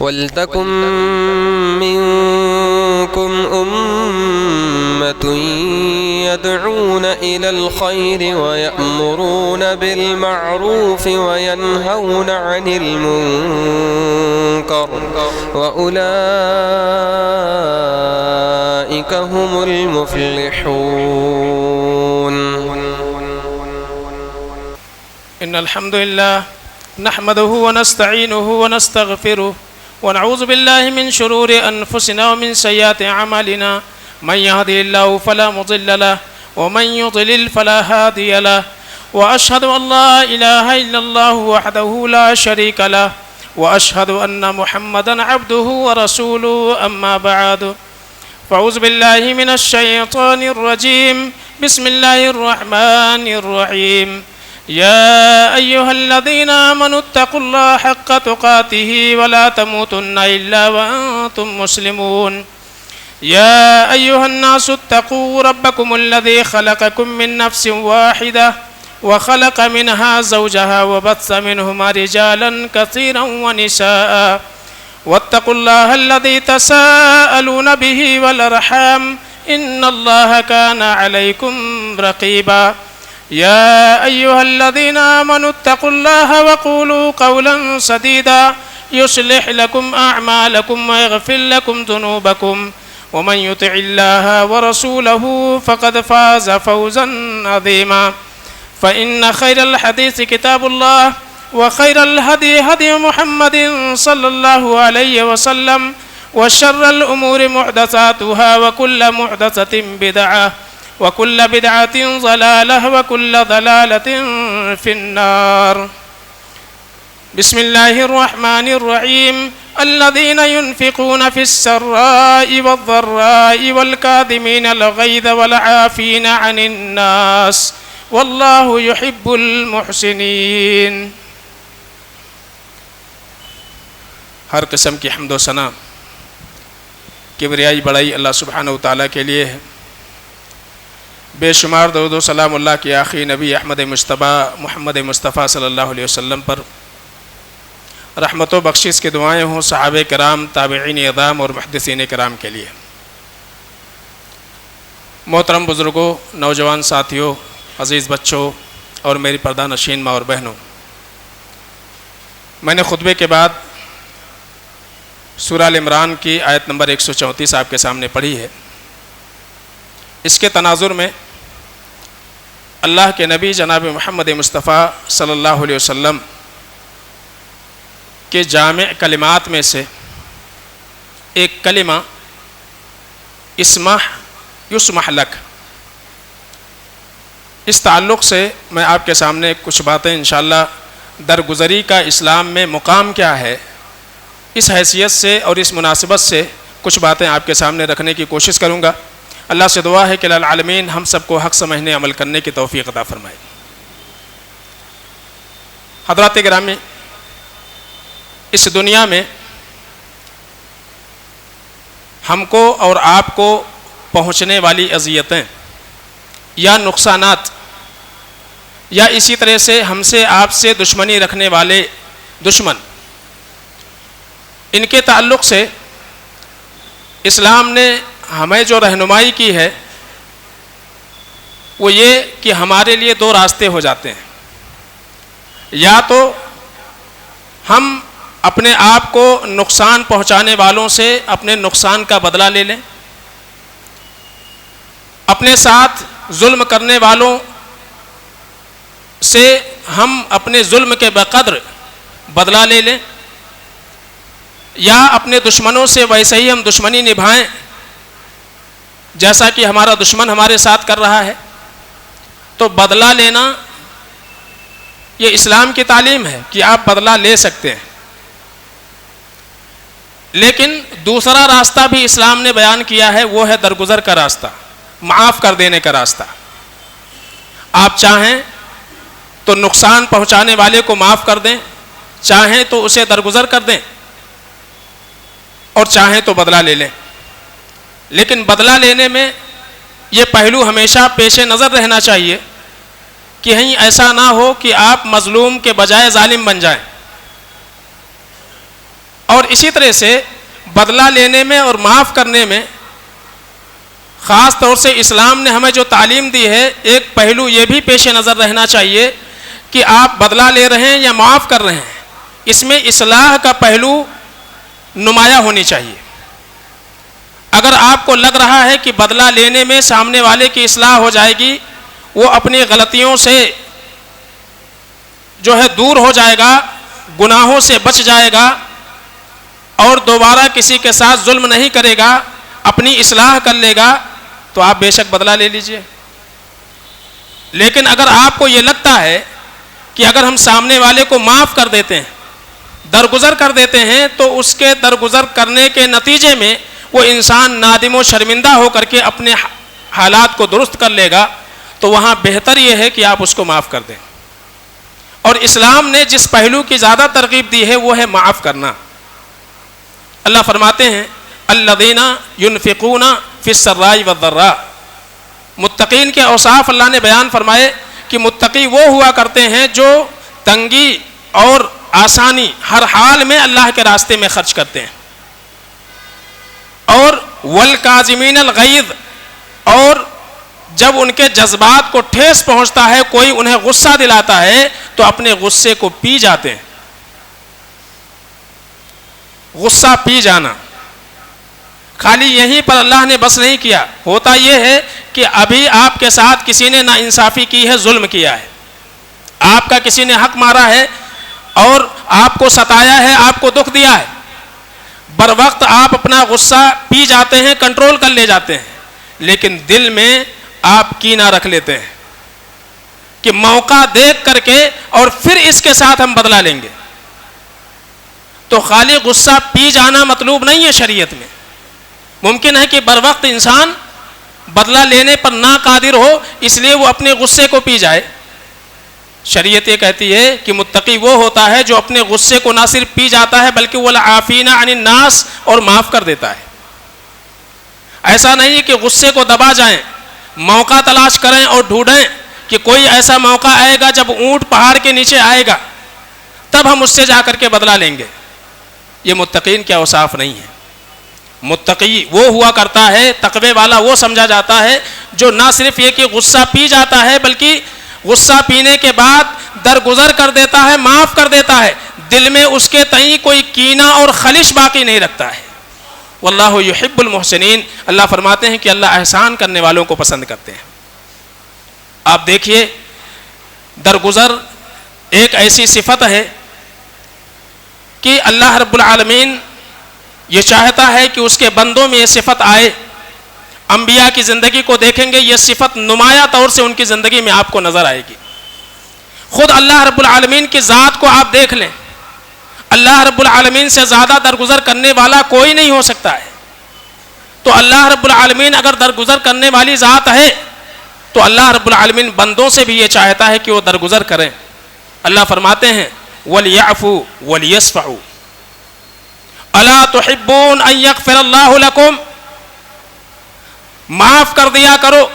وَلْتَكُن مِّنكُمْ أُمَّةٌ يَدْعُونَ إِلَى الْخَيْرِ وَيَأْمُرُونَ بِالْمَعْرُوفِ وَيَنْهَوْنَ عَنِ الْمُنكَرِ وَأُولَئِكَ هُمُ الْمُفْلِحُونَ. إن الحمد لله نحمده ونستعينه ونستغفره ونعوذ بالله من شرور أنفسنا ومن سيئات أعمالنا. من يهده الله فلا مضل له ومن يضلل فلا هادي له. وأشهد أن لا إله إلا الله وحده لا شريك له وأشهد أن محمدا عبده ورسوله. أما بعد فأعوذ بالله من الشيطان الرجيم. بسم الله الرحمن الرحيم. يا أيها الذين آمنوا اتقوا الله حق تقاته ولا تموتن إلا وأنتم مسلمون. يا أيها الناس اتقوا ربكم الذي خلقكم من نفس واحدة وخلق منها زوجها وبث منهما رجالا كثيرا ونساء واتقوا الله الذي تساءلون به والأرحام إن الله كان عليكم رقيبا. يا أيها الذين آمنوا اتقوا الله وقولوا قولا سديدا يصلح لكم أعمالكم ويغفر لكم ذنوبكم ومن يطع الله ورسوله فقد فاز فوزا عظيما. فإن خير الحديث كتاب الله وخير الهدي هدي محمد صلى الله عليه وسلم وشر الأمور محدثاتها وكل محدثة بدعة وكل بدعة ضلالة وكل ضلالة في النار. بسم الله الرحمن الرحيم. الذين ينفقون في السراء والضراء والكاظمين الغيظ والعافين عن الناس والله يحب المحسنين. ہر قسم کی حمد و ثنا کبریائی بڑائی اللہ سبحانہ و تعالیٰ کے لیے ہے. بے شمار درود و سلام اللہ کے آخری نبی احمد مصطفیٰ محمد مصطفیٰ صلی اللہ علیہ وسلم پر رحمت و بخشش کی دعائیں ہوں صحابہ کرام، تابعین اعظام اور محدثین کرام کے لیے. محترم بزرگوں، نوجوان ساتھیوں، عزیز بچوں اور میری پردہ نشین ماں اور بہنوں، میں نے خطبے کے بعد سورہ ال عمران کی آیت نمبر 134 آپ کے سامنے پڑھی ہے. اس کے تناظر میں اللہ کے نبی جناب محمد مصطفیٰ صلی اللہ علیہ وسلم کے جامع کلمات میں سے ایک کلمہ اسمح یسمح لک، اس تعلق سے میں آپ کے سامنے کچھ باتیں انشاءاللہ درگزری کا اسلام میں مقام کیا ہے، اس حیثیت سے اور اس مناسبت سے کچھ باتیں آپ کے سامنے رکھنے کی کوشش کروں گا. اللہ سے دعا ہے کہ العالمین ہم سب کو حق سمجھنے عمل کرنے کی توفیق عطا فرمائے. حضرات گرامی، اس دنیا میں ہم کو اور آپ کو پہنچنے والی اذیتیں یا نقصانات یا اسی طرح سے ہم سے آپ سے دشمنی رکھنے والے دشمن، ان کے تعلق سے اسلام نے ہمیں جو رہنمائی کی ہے وہ یہ کہ ہمارے لیے دو راستے ہو جاتے ہیں. یا تو ہم اپنے آپ کو نقصان پہنچانے والوں سے اپنے نقصان کا بدلہ لے لیں، اپنے ساتھ ظلم کرنے والوں سے ہم اپنے ظلم کے بقدر بدلہ لے لیں، یا اپنے دشمنوں سے ویسے ہی ہم دشمنی نبھائیں جیسا کہ ہمارا دشمن ہمارے ساتھ کر رہا ہے. تو بدلہ لینا یہ اسلام کی تعلیم ہے کہ آپ بدلہ لے سکتے ہیں. لیکن دوسرا راستہ بھی اسلام نے بیان کیا ہے، وہ ہے درگزر کا راستہ، معاف کر دینے کا راستہ. آپ چاہیں تو نقصان پہنچانے والے کو معاف کر دیں، چاہیں تو اسے درگزر کر دیں، اور چاہیں تو بدلہ لے لیں. لیکن بدلہ لینے میں یہ پہلو ہمیشہ پیش نظر رہنا چاہیے کہ کہیں ایسا نہ ہو کہ آپ مظلوم کے بجائے ظالم بن جائیں. اور اسی طرح سے بدلہ لینے میں اور معاف کرنے میں خاص طور سے اسلام نے ہمیں جو تعلیم دی ہے، ایک پہلو یہ بھی پیش نظر رہنا چاہیے کہ آپ بدلہ لے رہے ہیں یا معاف کر رہے ہیں، اس میں اصلاح کا پہلو نمایاں ہونی چاہیے۔ اگر آپ کو لگ رہا ہے کہ بدلہ لینے میں سامنے والے کی اصلاح ہو جائے گی، وہ اپنی غلطیوں سے جو ہے دور ہو جائے گا، گناہوں سے بچ جائے گا اور دوبارہ کسی کے ساتھ ظلم نہیں کرے گا، اپنی اصلاح کر لے گا، تو آپ بے شک بدلہ لے لیجئے۔ لیکن اگر آپ کو یہ لگتا ہے کہ اگر ہم سامنے والے کو معاف کر دیتے ہیں، درگزر کر دیتے ہیں، تو اس کے درگزر کرنے کے نتیجے میں وہ انسان نادم و شرمندہ ہو کر کے اپنے حالات کو درست کر لے گا، تو وہاں بہتر یہ ہے کہ آپ اس کو معاف کر دیں۔ اور اسلام نے جس پہلو کی زیادہ ترغیب دی ہے وہ ہے معاف کرنا۔ اللہ فرماتے ہیں الذین ينفقون فی السراء والضراء، متقین کے اوصاف اللہ نے بیان فرمائے کہ متقی وہ ہوا کرتے ہیں جو تنگی اور آسانی ہر حال میں اللہ کے راستے میں خرچ کرتے ہیں، اور والکاظمین الغیظ، اور جب ان کے جذبات کو ٹھیس پہنچتا ہے، کوئی انہیں غصہ دلاتا ہے تو اپنے غصے کو پی جاتے ہیں۔ غصہ پی جانا، خالی یہیں پر اللہ نے بس نہیں کیا، ہوتا یہ ہے کہ ابھی آپ کے ساتھ کسی نے ناانصافی کی ہے، ظلم کیا ہے، آپ کا کسی نے حق مارا ہے اور آپ کو ستایا ہے، آپ کو دکھ دیا ہے، بر وقت آپ اپنا غصہ پی جاتے ہیں، کنٹرول کر لے جاتے ہیں، لیکن دل میں آپ کینہ رکھ لیتے ہیں کہ موقع دیکھ کر کے اور پھر اس کے ساتھ ہم بدلہ لیں گے۔ تو خالی غصہ پی جانا مطلوب نہیں ہے شریعت میں۔ ممکن ہے کہ بر وقت انسان بدلہ لینے پر ناقادر ہو، اس لیے وہ اپنے غصے کو پی جائے۔ شریعت یہ کہتی ہے کہ متقی وہ ہوتا ہے جو اپنے غصے کو نہ صرف پی جاتا ہے بلکہ والعافین عن الناس، اور معاف کر دیتا ہے۔ ایسا نہیں کہ غصے کو دبا جائیں، موقع تلاش کریں اور ڈھونڈیں کہ کوئی ایسا موقع آئے گا جب اونٹ پہاڑ کے نیچے آئے گا تب ہم اس سے جا کر کے بدلہ لیں گے۔ یہ متقین کے اوصاف نہیں ہے۔ متقی وہ ہوا کرتا ہے، تقوی والا وہ سمجھا جاتا ہے جو نہ صرف یہ کہ غصہ پی جاتا ہے بلکہ غصہ پینے کے بعد درگزر کر دیتا ہے، معاف کر دیتا ہے، دل میں اس کے تئیں کوئی کینہ اور خلش باقی نہیں رکھتا ہے۔ واللہ یحب المحسنین، اللہ فرماتے ہیں کہ اللہ احسان کرنے والوں کو پسند کرتے ہیں۔ آپ دیکھیے، درگزر ایک ایسی صفت ہے کہ اللہ رب العالمین یہ چاہتا ہے کہ اس کے بندوں میں یہ صفت آئے۔ انبیاء کی زندگی کو دیکھیں گے، یہ صفت نمایاں طور سے ان کی زندگی میں آپ کو نظر آئے گی۔ خود اللہ رب العالمین کی ذات کو آپ دیکھ لیں، اللہ رب العالمین سے زیادہ درگزر کرنے والا کوئی نہیں ہو سکتا ہے۔ تو اللہ رب العالمین اگر درگزر کرنے والی ذات ہے تو اللہ رب العالمین بندوں سے بھی یہ چاہتا ہے کہ وہ درگزر کریں۔ اللہ فرماتے ہیں وَلْيَعْفُوا وَلْيَصْفَحُوا أَلَا تُحِبُّونَ أَن يَغْفِرَ اللَّهُ لَكُمْ، معاف کر دیا کرو،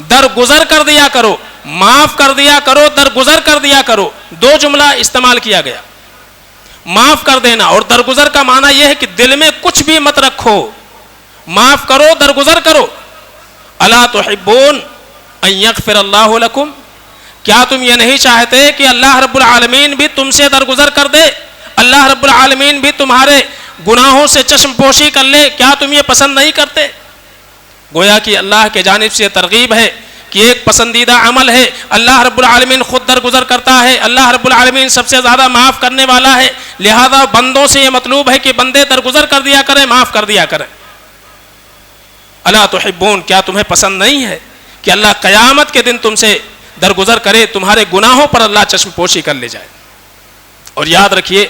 درگزر کر دیا کرو، معاف کر دیا کرو، درگزر کر دیا کرو، دو جملہ استعمال کیا گیا۔ معاف کر دینا اور درگزر کا معنی یہ ہے کہ دل میں کچھ بھی مت رکھو، معاف کرو، درگزر کرو۔ الا تحبون ان یغفر اللہ لکم، کیا تم یہ نہیں چاہتے کہ اللہ رب العالمین بھی تم سے درگزر کر دے، اللہ رب العالمین بھی تمہارے گناہوں سے چشم پوشی کر لے؟ کیا تم یہ پسند نہیں کرتے؟ گویا کہ اللہ کے جانب سے ترغیب ہے کہ ایک پسندیدہ عمل ہے، اللہ رب العالمین خود درگزر کرتا ہے، اللہ رب العالمین سب سے زیادہ معاف کرنے والا ہے، لہذا بندوں سے یہ مطلوب ہے کہ بندے درگزر کر دیا کریں، معاف کر دیا کریں۔ الا تحبون، کیا تمہیں پسند نہیں ہے کہ اللہ قیامت کے دن تم سے درگزر کرے، تمہارے گناہوں پر اللہ چشم پوشی کر لے جائے؟ اور یاد رکھیے،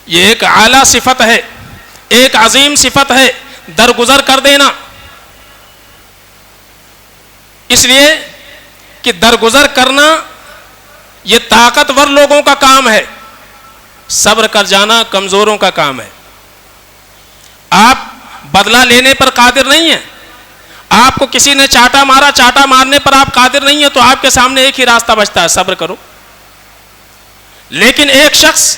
یہ ایک اعلیٰ صفت ہے، ایک عظیم صفت ہے، درگزر کر دینا، اس لیے کہ درگزر کرنا یہ طاقتور لوگوں کا کام ہے، صبر کر جانا کمزوروں کا کام ہے۔ آپ بدلہ لینے پر قادر نہیں ہیں، آپ کو کسی نے چاٹا مارا، چاٹا مارنے پر آپ قادر نہیں ہیں، تو آپ کے سامنے ایک ہی راستہ بچتا ہے، صبر کرو۔ لیکن ایک شخص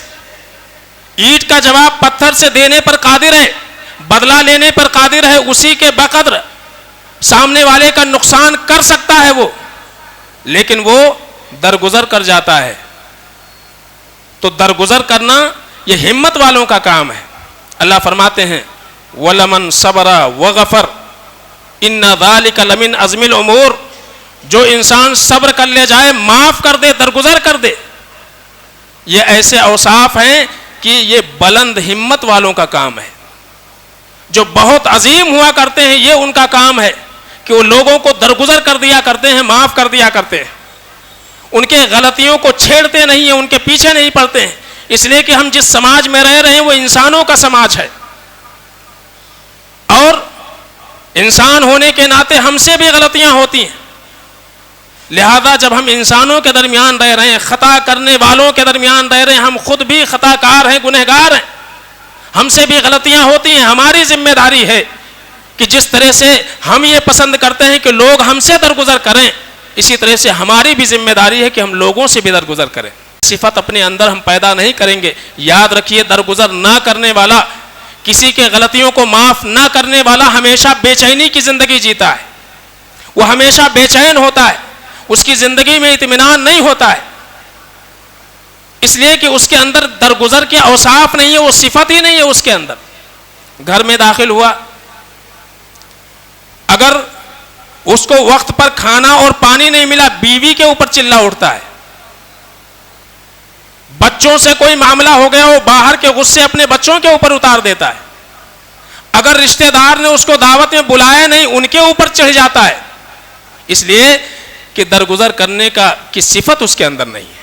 اینٹ کا جواب پتھر سے دینے پر قادر ہے، بدلہ لینے پر قادر ہے، اسی کے بقدر سامنے والے کا نقصان کر سکتا ہے وہ، لیکن وہ درگزر کر جاتا ہے. تو درگزر کرنا یہ ہمت والوں کا کام ہے. اللہ فرماتے ہیں وَلَمَنْ صَبَرَ وَغَفَرَ إِنَّ ذَلِكَ لَمِنْ عَزْمِ الْأُمُورِ. جو انسان صبر کر لے جائے، معاف کر دے، درگزر کر دے، یہ ایسے اوصاف ہیں کہ یہ بلند ہمت والوں کا کام ہے. جو بہت عظیم ہوا کرتے ہیں، یہ ان کا کام ہے کہ وہ لوگوں کو درگزر کر دیا کرتے ہیں، معاف کر دیا کرتے ہیں، ان کے غلطیوں کو چھیڑتے نہیں ہیں، ان کے پیچھے نہیں پڑتے ہیں. اس لیے کہ ہم جس سماج میں رہ رہے ہیں وہ انسانوں کا سماج ہے، اور انسان ہونے کے ناطے ہم سے بھی غلطیاں ہوتی ہیں. لہذا جب ہم انسانوں کے درمیان رہ رہے ہیں، خطا کرنے والوں کے درمیان رہ رہے ہیں، ہم خود بھی خطا کار ہیں، گنہگار ہیں، ہم سے بھی غلطیاں ہوتی ہیں. ہماری ذمہ داری ہے کہ جس طرح سے ہم یہ پسند کرتے ہیں کہ لوگ ہم سے درگزر کریں، اسی طرح سے ہماری بھی ذمہ داری ہے کہ ہم لوگوں سے بھی درگزر کریں. صفت اپنے اندر ہم پیدا نہیں کریں گے. یاد رکھیے، درگزر نہ کرنے والا، کسی کے غلطیوں کو معاف نہ کرنے والا ہمیشہ بے چینی کی زندگی جیتا ہے. وہ ہمیشہ بے چین ہوتا ہے، اس کی زندگی میں اطمینان نہیں ہوتا ہے، اس لیے کہ اس کے اندر درگزر کے اوصاف نہیں ہے، وہ صفت ہی نہیں ہے اس کے اندر. گھر میں داخل ہوا، اگر اس کو وقت پر کھانا اور پانی نہیں ملا، بیوی کے اوپر چلا اٹھتا ہے. بچوں سے کوئی معاملہ ہو گیا، وہ باہر کے غصے اپنے بچوں کے اوپر اتار دیتا ہے. اگر رشتہ دار نے اس کو دعوت میں بلایا نہیں، ان کے اوپر چڑھ جاتا ہے، اس لیے کہ درگزر کرنے کی صفت اس کے اندر نہیں ہے.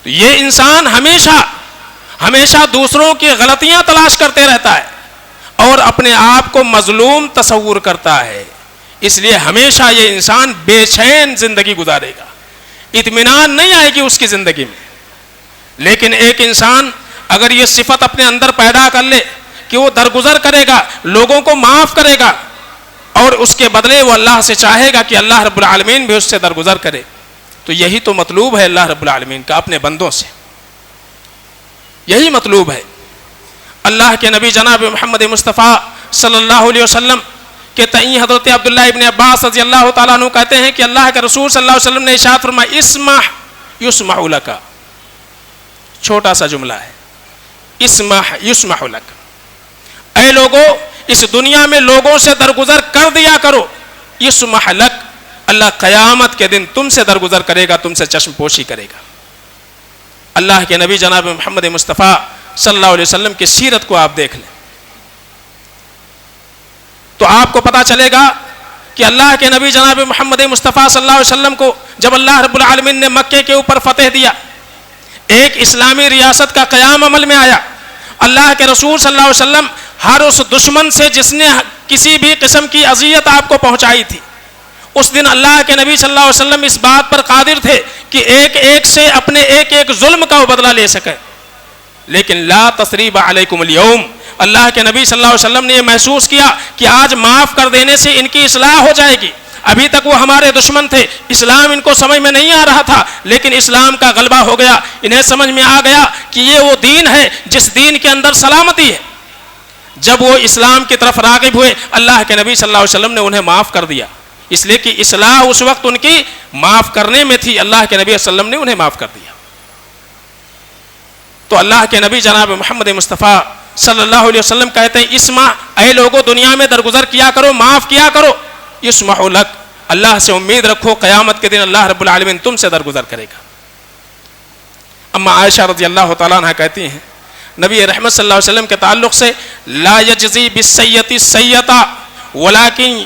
تو یہ انسان ہمیشہ دوسروں کی غلطیاں تلاش کرتے رہتا ہے اور اپنے آپ کو مظلوم تصور کرتا ہے. اس لیے ہمیشہ یہ انسان بے چین زندگی گزارے گا، اطمینان نہیں آئے گی اس کی زندگی میں. لیکن ایک انسان اگر یہ صفت اپنے اندر پیدا کر لے کہ وہ درگزر کرے گا، لوگوں کو معاف کرے گا، اور اس کے بدلے وہ اللہ سے چاہے گا کہ اللہ رب العالمین بھی اس سے درگزر کرے، تو یہی تو مطلوب ہے اللہ رب العالمین کا اپنے بندوں سے. یہی مطلوب ہے. اللہ کے نبی جناب محمد مصطفیٰ صلی اللہ علیہ وسلم کے تئیں حضرت عبداللہ ابن عباس رضی اللہ تعالیٰ عنہ کہتے ہیں کہ اللہ کے رسول صلی اللہ علیہ وسلم نے ارشاد فرمایا اسمح یسمح لک. چھوٹا سا جملہ ہے، اسمح یسمح لک. اے لوگو، اس دنیا میں لوگوں سے درگزر کر دیا کرو، یسمح لک، اللہ قیامت کے دن تم سے درگزر کرے گا، تم سے چشم پوشی کرے گا. اللہ کے نبی جناب محمد مصطفیٰ صلی اللہ علیہ وسلم کی سیرت کو آپ دیکھ لیں تو آپ کو پتا چلے گا کہ اللہ کے نبی جناب محمد مصطفیٰ صلی اللہ علیہ وسلم کو جب اللہ رب العالمین نے مکے کے اوپر فتح دیا، ایک اسلامی ریاست کا قیام عمل میں آیا. اللہ کے رسول صلی اللہ علیہ وسلم ہر اس دشمن سے جس نے کسی بھی قسم کی اذیت آپ کو پہنچائی تھی، اس دن اللہ کے نبی صلی اللہ علیہ وسلم اس بات پر قادر تھے کہ ایک ایک سے اپنے ایک ایک ظلم کا وہ بدلہ لے سکے. لیکن لا تثریب علیکم اليوم، اللہ کے نبی صلی اللہ علیہ وسلم نے یہ محسوس کیا کہ آج معاف کر دینے سے ان کی اصلاح ہو جائے گی. ابھی تک وہ ہمارے دشمن تھے، اسلام ان کو سمجھ میں نہیں آ رہا تھا، لیکن اسلام کا غلبہ ہو گیا، انہیں سمجھ میں آ گیا کہ یہ وہ دین ہے جس دین کے اندر سلامتی ہے. جب وہ اسلام کی طرف راغب ہوئے، اللہ کے نبی صلی اللہ علیہ وسلم نے انہیں معاف کر دیا، اس لیے کہ اصلاح اس وقت ان کی معاف کرنے میں تھی. اللہ کے نبی صلی اللہ علیہ وسلم نے انہیں معاف کر دیا. تو اللہ کے نبی جناب محمد مصطفیٰ صلی اللہ علیہ وسلم کہتے ہیں اسمع، اے لوگوں دنیا میں درگزر کیا کرو، معاف کیا کرو، یسمح لک، اللہ سے امید رکھو قیامت کے دن اللہ رب العالمین تم سے درگزر کرے گا. اما عائشہ رضی اللہ تعالیٰ عنہ کہتی ہیں نبی رحمت صلی اللہ علیہ وسلم کے تعلق سے لا یجزی بالسیئۃ سیئۃ ولکن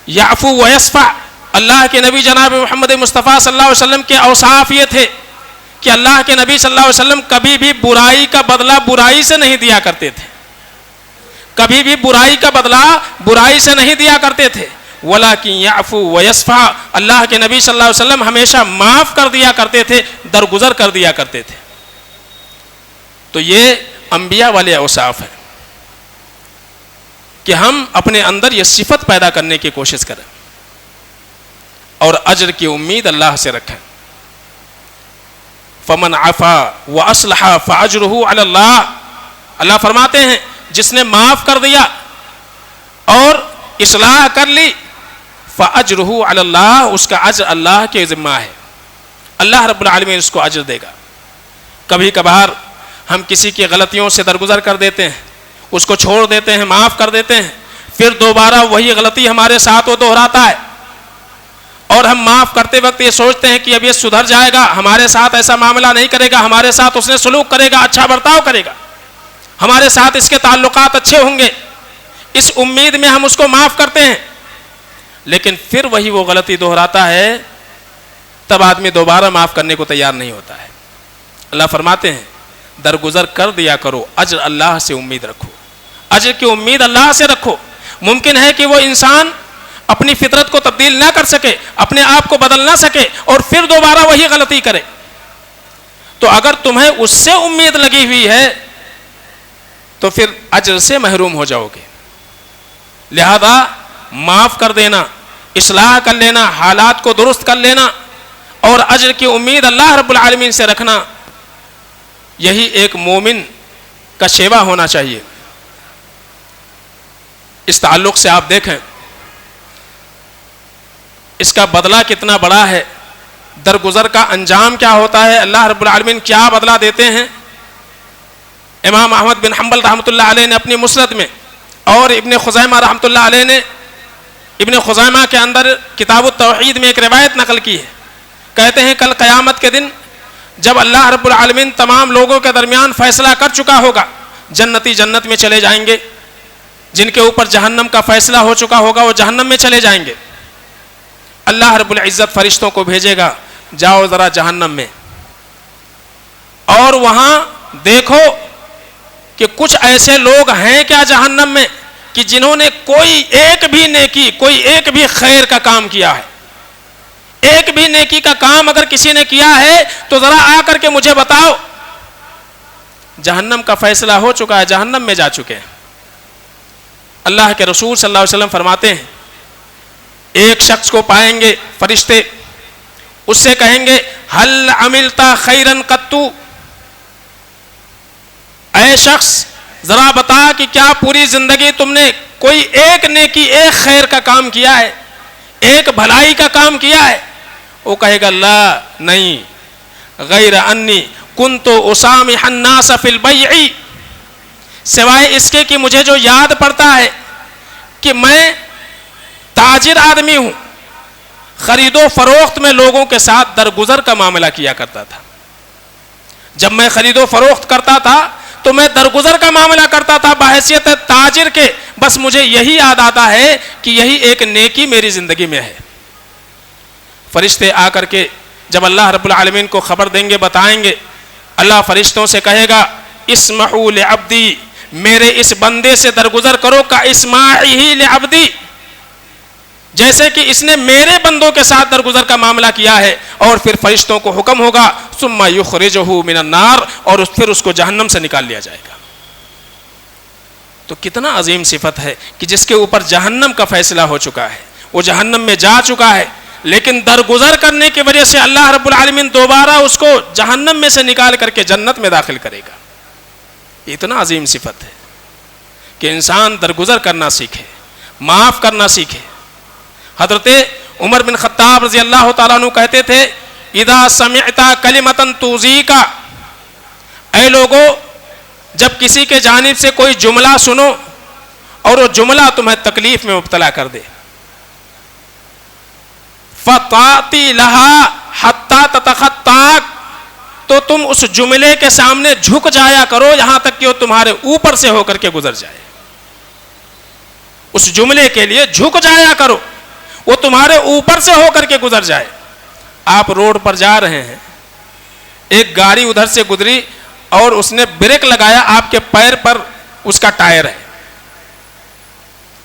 یعفو ویصفح. اللہ کے نبی جناب محمد مصطفیٰ صلی اللہ علیہ وسلم کے اوصاف یہ تھے کہ اللہ کے نبی صلی اللہ علیہ وسلم کبھی بھی برائی کا بدلہ برائی سے نہیں دیا کرتے تھے، کبھی بھی برائی کا بدلہ برائی سے نہیں دیا کرتے تھے. وَلَكِنْ يَعْفُو وَيَصْفَحُ، اللہ کے نبی صلی اللہ علیہ وسلم ہمیشہ معاف کر دیا کرتے تھے، درگزر کر دیا کرتے تھے. تو یہ انبیاء والے اوصاف ہیں کہ ہم اپنے اندر یہ صفت پیدا کرنے کی کوشش کریں اور اجر کی امید اللہ سے رکھیں. فمن عفا واصلح فاجرہ علی اللہ. اللہ فرماتے ہیں جس نے معاف کر دیا اور اصلاح کر لی فاجرہ علی اللہ، اس کا اجر اللہ کے ذمہ ہے، اللہ رب العالمین اس کو اجر دے گا. کبھی کبھار ہم کسی کی غلطیوں سے درگزر کر دیتے ہیں، اس کو چھوڑ دیتے ہیں، معاف کر دیتے ہیں، پھر دوبارہ وہی غلطی ہمارے ساتھ وہ دہراتا ہے، اور ہم معاف کرتے وقت یہ سوچتے ہیں کہ اب یہ سدھر جائے گا، ہمارے ساتھ ایسا معاملہ نہیں کرے گا، ہمارے ساتھ اس نے سلوک کرے گا، اچھا برتاؤ کرے گا، ہمارے ساتھ اس کے تعلقات اچھے ہوں گے، اس امید میں ہم اس کو معاف کرتے ہیں. لیکن پھر وہی وہ غلطی دہراتا ہے، تب آدمی دوبارہ معاف کرنے کو تیار نہیں ہوتا ہے. اللہ فرماتے ہیں درگزر کر دیا کرو، اجر اللہ سے امید رکھو، اجر کی امید اللہ سے رکھو. ممکن ہے کہ وہ انسان اپنی فطرت کو تبدیل نہ کر سکے، اپنے آپ کو بدل نہ سکے، اور پھر دوبارہ وہی غلطی کرے. تو اگر تمہیں اس سے امید لگی ہوئی ہے تو پھر اجر سے محروم ہو جاؤ گے. لہذا معاف کر دینا، اصلاح کر لینا، حالات کو درست کر لینا اور اجر کی امید اللہ رب العالمین سے رکھنا، یہی ایک مومن کا شیوا ہونا چاہیے. اس تعلق سے آپ دیکھیں اس کا بدلہ کتنا بڑا ہے، درگزر کا انجام کیا ہوتا ہے، اللہ رب العالمین کیا بدلہ دیتے ہیں. امام احمد بن حنبل رحمۃ اللہ علیہ نے اپنی مسند میں، اور ابن خزیمہ رحمۃ اللہ علیہ نے ابن خزیمہ کے اندر کتاب التوحید میں ایک روایت نقل کی ہے. کہتے ہیں کل قیامت کے دن جب اللہ رب العالمین تمام لوگوں کے درمیان فیصلہ کر چکا ہوگا، جنتی جنت میں چلے جائیں گے، جن کے اوپر جہنم کا فیصلہ ہو چکا ہوگا وہ جہنم میں چلے جائیں گے. اللہ رب العزت فرشتوں کو بھیجے گا، جاؤ ذرا جہنم میں اور وہاں دیکھو کہ کچھ ایسے لوگ ہیں کیا جہنم میں کہ جنہوں نے کوئی ایک بھی نیکی، کوئی ایک بھی خیر کا کام کیا ہے. ایک بھی نیکی کا کام اگر کسی نے کیا ہے تو ذرا آ کر کے مجھے بتاؤ. جہنم کا فیصلہ ہو چکا ہے، جہنم میں جا چکے ہیں. اللہ کے رسول صلی اللہ علیہ وسلم فرماتے ہیں ایک شخص کو پائیں گے فرشتے، اس سے کہیں گے ہل عملتا خیرن قطو، اے شخص ذرا بتا کہ کیا پوری زندگی تم نے کوئی ایک نیکی، ایک خیر کا کام کیا ہے، ایک بھلائی کا کام کیا ہے؟ وہ کہے گا لا، نہیں، غیر انی کنت اسامح الناس فی البیع، سوائے اس کے کہ مجھے جو یاد پڑتا ہے کہ میں تاجر آدمی ہوں، خرید و فروخت میں لوگوں کے ساتھ درگزر کا معاملہ کیا کرتا تھا. جب میں خرید و فروخت کرتا تھا تو میں درگزر کا معاملہ کرتا تھا بحیثیت تاجر کے. بس مجھے یہی یاد آتا ہے کہ یہی ایک نیکی میری زندگی میں ہے. فرشتے آ کر کے جب اللہ رب العالمین کو خبر دیں گے، بتائیں گے، اللہ فرشتوں سے کہے گا اسمعوا لعبدی، میرے اس بندے سے درگزر کرو کا اسماعی لعبدی، جیسے کہ اس نے میرے بندوں کے ساتھ درگزر کا معاملہ کیا ہے. اور پھر فرشتوں کو حکم ہوگا ثم یخرجہ من النار، اور پھر اس کو جہنم سے نکال لیا جائے گا. تو کتنا عظیم صفت ہے کہ جس کے اوپر جہنم کا فیصلہ ہو چکا ہے، وہ جہنم میں جا چکا ہے، لیکن درگزر کرنے کی وجہ سے اللہ رب العالمین دوبارہ اس کو جہنم میں سے نکال کر کے جنت میں داخل کرے گا. اتنا عظیم صفت ہے کہ انسان درگزر کرنا سیکھے، معاف کرنا سیکھے. حضرت عمر بن خطاب رضی اللہ تعالیٰ عنہ کہتے تھے اذا سمعت کلمۃ توزیک، اے لوگو جب کسی کے جانب سے کوئی جملہ سنو اور وہ جملہ تمہیں تکلیف میں مبتلا کر دے، فَطَاعْتِي لَهَا حَتَّى تَتَخَطَّاكَ، تو تم اس جملے کے سامنے جھک جایا کرو یہاں تک کہ وہ تمہارے اوپر سے ہو کر کے گزر جائے. اس جملے کے لیے جھک جایا کرو، وہ تمہارے اوپر سے ہو کر کے گزر جائے. آپ روڈ پر جا رہے ہیں، ایک گاڑی ادھر سے گزری اور اس نے بریک لگایا، آپ کے پیر پر اس کا ٹائر ہے،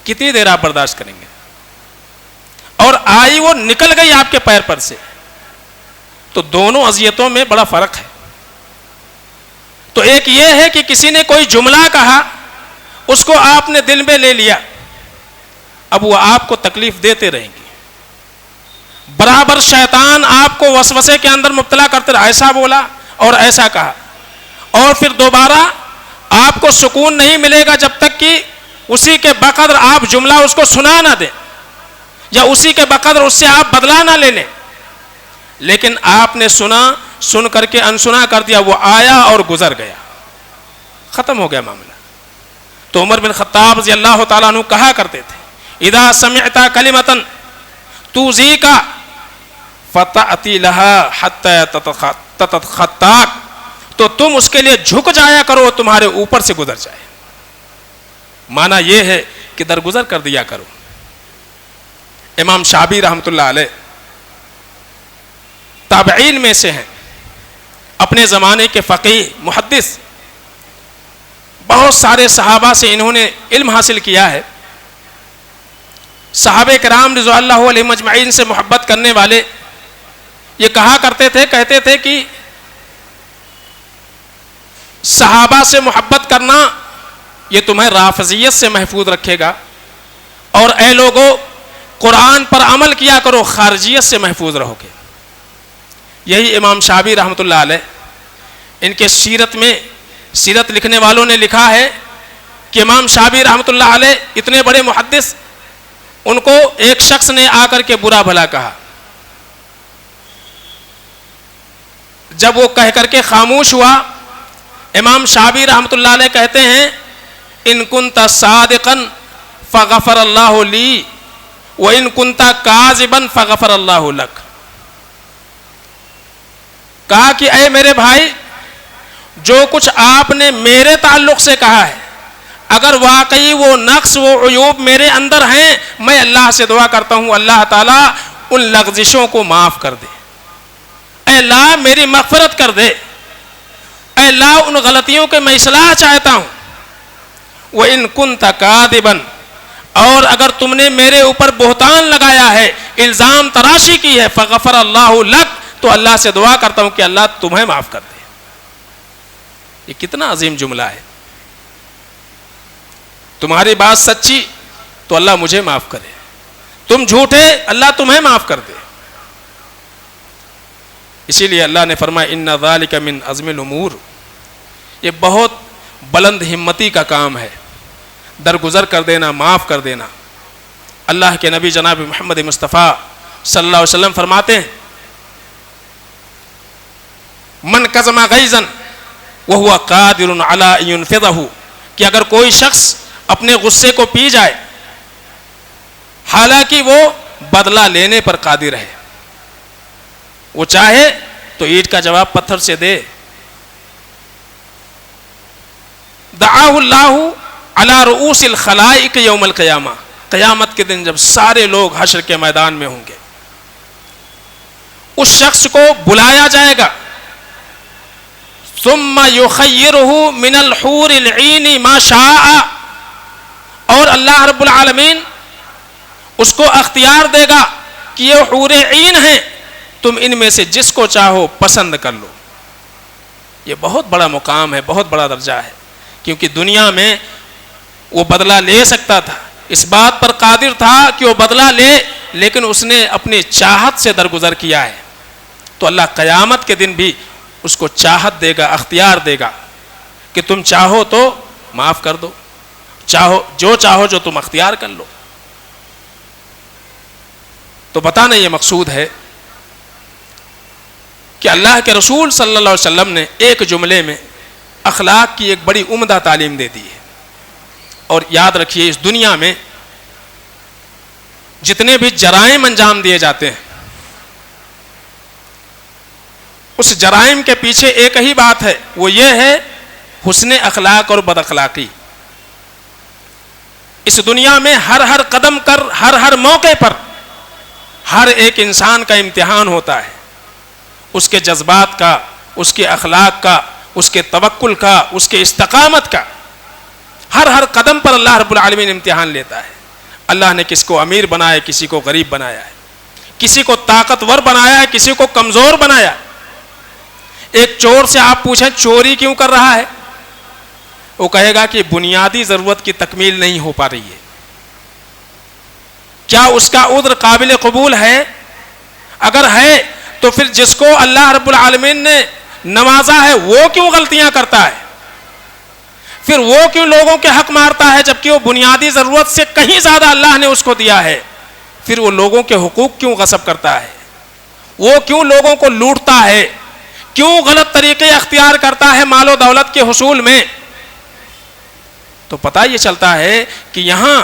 کتنی دیر آپ برداشت کریں گے؟ اور آئی وہ نکل گئی آپ کے پیر پر سے. تو دونوں اذیتوں میں بڑا فرق ہے. تو ایک یہ ہے کہ کسی نے کوئی جملہ کہا، اس کو آپ نے دل میں لے لیا، اب وہ آپ کو تکلیف دیتے رہیں گے. برابر شیطان آپ کو وسوسے کے اندر مبتلا کرتے رہے، ایسا بولا، اور ایسا کہا. اور پھر دوبارہ آپ کو سکون نہیں ملے گا جب تک کہ اسی کے بقدر آپ جملہ اس کو سنا نہ دیں یا اسی کے بقدر اس سے آپ بدلہ نہ لے لیں. لیکن آپ نے سن کر کے انسنا کر دیا, وہ آیا اور گزر گیا, ختم ہو گیا معاملہ. تو عمر بن خطاب رضی اللہ تعالیٰ عنہ کہا کرتے تھے, اذا سمعت کلمۃ توزیک فتأتی لها حتی تتخطاک, تو تم اس کے لیے جھک جایا کرو, تمہارے اوپر سے گزر جائے. معنی یہ ہے کہ درگزر کر دیا کرو. امام شعبی رحمۃ اللہ علیہ تابعین میں سے ہیں, اپنے زمانے کے فقیہ محدث, بہت سارے صحابہ سے انہوں نے علم حاصل کیا ہے. صحابہ کرام رضی اللہ علیہم اجمعین سے محبت کرنے والے یہ کہا کرتے تھے, کہتے تھے کہ صحابہ سے محبت کرنا یہ تمہیں رافضیت سے محفوظ رکھے گا, اور اے لوگو قرآن پر عمل کیا کرو, خارجیت سے محفوظ رہو گے. یہی امام شعبی رحمۃ اللہ علیہ, ان کے سیرت میں, سیرت لکھنے والوں نے لکھا ہے کہ امام شعبی رحمۃ اللہ علیہ اتنے بڑے محدث, ان کو ایک شخص نے آ کر کے برا بھلا کہا. جب وہ کہہ کر کے خاموش ہوا, امام شعبی رحمۃ اللہ علیہ کہتے ہیں, ان کنت صادقا فغفر اللہ لی وان کنت کاذبا فغفر اللہ لک. کہا کہ اے میرے بھائی, جو کچھ آپ نے میرے تعلق سے کہا ہے, اگر واقعی وہ نقص وہ عیوب میرے اندر ہیں, میں اللہ سے دعا کرتا ہوں اللہ تعالیٰ ان لغزشوں کو معاف کر دے, اے اللہ میری مغفرت کر دے, اے اللہ ان غلطیوں کے میں اصلاح چاہتا ہوں. وَإِن كُنْتَ كَاذِبًا, اور اگر تم نے میرے اوپر بہتان لگایا ہے, الزام تراشی کی ہے, فغفر اللہ لک, تو اللہ سے دعا کرتا ہوں کہ اللہ تمہیں معاف کر دے. یہ کتنا عظیم جملہ ہے. تمہاری بات سچی تو اللہ مجھے معاف کرے, تم جھوٹے اللہ تمہیں معاف کر دے. اسی لیے اللہ نے فرمایا ان ذالک من عزم الامور, یہ بہت بلند ہمتی کا کام ہے, درگزر کر دینا, معاف کر دینا. اللہ کے نبی جناب محمد مصطفیٰ صلی اللہ علیہ وسلم فرماتے ہیں, من کظم غیظا وہو قادر علی ان ینفذہ, کہ اگر کوئی شخص اپنے غصے کو پی جائے حالانکہ وہ بدلہ لینے پر قادر ہے, وہ چاہے تو اینٹ کا جواب پتھر سے دے. دعاہ اللہ علی رؤوس الخلائق یوم القیامہ, قیامت کے دن جب سارے لوگ حشر کے میدان میں ہوں گے, اس شخص کو بلایا جائے گا. ثم یخیرہ من الحور العین ما شاء, اور اللہ رب العالمین اس کو اختیار دے گا کہ یہ حور عین ہیں, تم ان میں سے جس کو چاہو پسند کر لو. یہ بہت بڑا مقام ہے, بہت بڑا درجہ ہے, کیونکہ دنیا میں وہ بدلہ لے سکتا تھا, اس بات پر قادر تھا کہ وہ بدلہ لے, لیکن اس نے اپنی چاہت سے درگزر کیا ہے. تو اللہ قیامت کے دن بھی اس کو چاہت دے گا, اختیار دے گا کہ تم چاہو تو معاف کر دو, چاہو جو تم اختیار کر لو. تو بتانا یہ مقصود ہے کہ اللہ کے رسول صلی اللہ علیہ وسلم نے ایک جملے میں اخلاق کی ایک بڑی عمدہ تعلیم دے دی ہے. اور یاد رکھیے, اس دنیا میں جتنے بھی جرائم انجام دیے جاتے ہیں, اس جرائم کے پیچھے ایک ہی بات ہے, وہ یہ ہے حسن اخلاق اور بد اخلاقی. اس دنیا میں ہر قدم پر, ہر موقع پر ہر ایک انسان کا امتحان ہوتا ہے, اس کے جذبات کا, اس کے اخلاق کا, اس کے توکل کا, اس کے استقامت کا. ہر قدم پر اللہ رب العالمین امتحان لیتا ہے. اللہ نے کس کو امیر بنایا, کسی کو غریب بنایا ہے, کسی کو طاقتور بنایا ہے, کسی کو کمزور بنایا. ایک چور سے آپ پوچھیں چوری کیوں کر رہا ہے, وہ کہے گا کہ بنیادی ضرورت کی تکمیل نہیں ہو پا رہی ہے. کیا اس کا عذر قابل قبول ہے؟ اگر ہے تو پھر جس کو اللہ رب العالمین نے نوازا ہے وہ کیوں غلطیاں کرتا ہے؟ پھر وہ کیوں لوگوں کے حق مارتا ہے جبکہ وہ بنیادی ضرورت سے کہیں زیادہ اللہ نے اس کو دیا ہے؟ پھر وہ لوگوں کے حقوق کیوں غصب کرتا ہے؟ وہ کیوں لوگوں کو لوٹتا ہے؟ کیوں غلط طریقے اختیار کرتا ہے مال و دولت کے حصول میں؟ تو پتہ یہ چلتا ہے کہ یہاں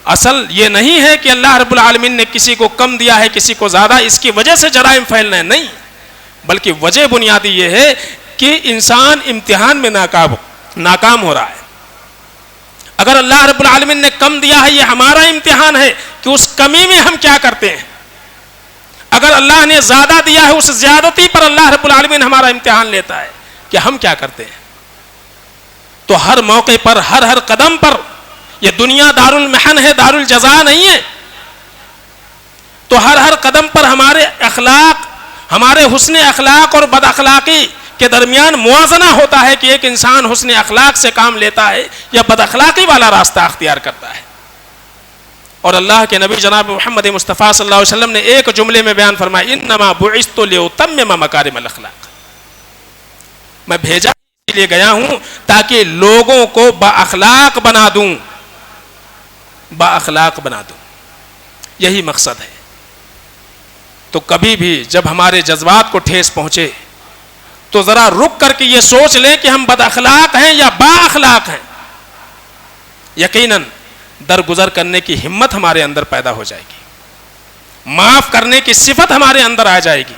اصل یہ نہیں ہے کہ اللہ رب العالمین نے کسی کو کم دیا ہے کسی کو زیادہ، اس کی وجہ سے جرائم پھیلنا ہے، نہیں، بلکہ وجہ بنیادی یہ ہے کہ انسان امتحان میں ناکام ہو رہا ہے۔ اگر اللہ رب العالمین نے کم دیا ہے یہ ہمارا امتحان ہے کہ اس کمی میں ہم کیا کرتے ہیں، اگر اللہ نے زیادہ دیا ہے اس زیادتی پر اللہ رب العالمین ہمارا امتحان لیتا ہے کہ ہم کیا کرتے ہیں۔ تو ہر موقع پر ہر قدم پر، یہ دنیا دار المحن ہے، دار الجزا نہیں ہے، تو ہر قدم پر ہمارے اخلاق، ہمارے حسن اخلاق اور بد اخلاقی کے درمیان موازنہ ہوتا ہے کہ ایک انسان حسن اخلاق سے کام لیتا ہے یا بد اخلاقی والا راستہ اختیار کرتا ہے۔ اور اللہ کے نبی جناب محمد مصطفیٰ صلی اللہ علیہ وسلم نے ایک جملے میں بیان فرمایا، انما بعثت لاتمم مکارم الاخلاق، میں بھیجا اس لیے گیا ہوں تاکہ لوگوں کو بااخلاق بنا دوں، بااخلاق بنا دوں، یہی مقصد ہے۔ تو کبھی بھی جب ہمارے جذبات کو ٹھیس پہنچے تو ذرا رک کر کے یہ سوچ لیں کہ ہم بد اخلاق ہیں یا با اخلاق ہیں، یقیناً درگزر کرنے کی ہمت ہمارے اندر پیدا ہو جائے گی، معاف کرنے کی صفت ہمارے اندر آ جائے گی،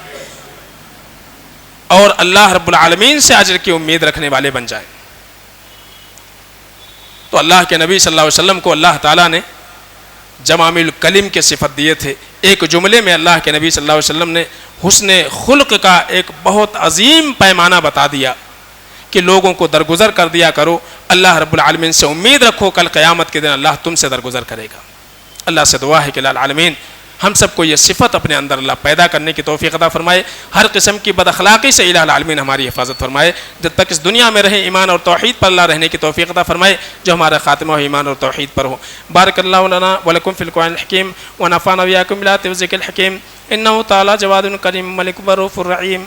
اور اللہ رب العالمین سے اجر کی امید رکھنے والے بن جائیں۔ تو اللہ کے نبی صلی اللہ علیہ وسلم کو اللہ تعالیٰ نے جوامع الکلم کے صفت دیے تھے۔ ایک جملے میں اللہ کے نبی صلی اللہ علیہ وسلم نے حسن خلق کا ایک بہت عظیم پیمانہ بتا دیا کہ لوگوں کو درگزر کر دیا کرو، اللہ رب العالمین سے امید رکھو کل قیامت کے دن اللہ تم سے درگزر کرے گا۔ اللہ سے دعا ہے کہ اللہ العالمین ہم سب کو یہ صفت اپنے اندر اللہ پیدا کرنے کی توفیق عطا فرمائے، ہر قسم کی بد اخلاقی سے الہ العالمین ہماری حفاظت فرمائے، جب تک اس دنیا میں رہیں ایمان اور توحید پر اللہ رہنے کی توفیق عطا فرمائے، جو ہمارا خاتمہ ایمان اور توحید پر ہو۔ بارک اللہ لنا ولکم فی القرآن الحکیم ونفعنا وإياکم بالآیات والذکر الحکیم، انہ تعالی جواد کریم ملک رؤوف رحیم۔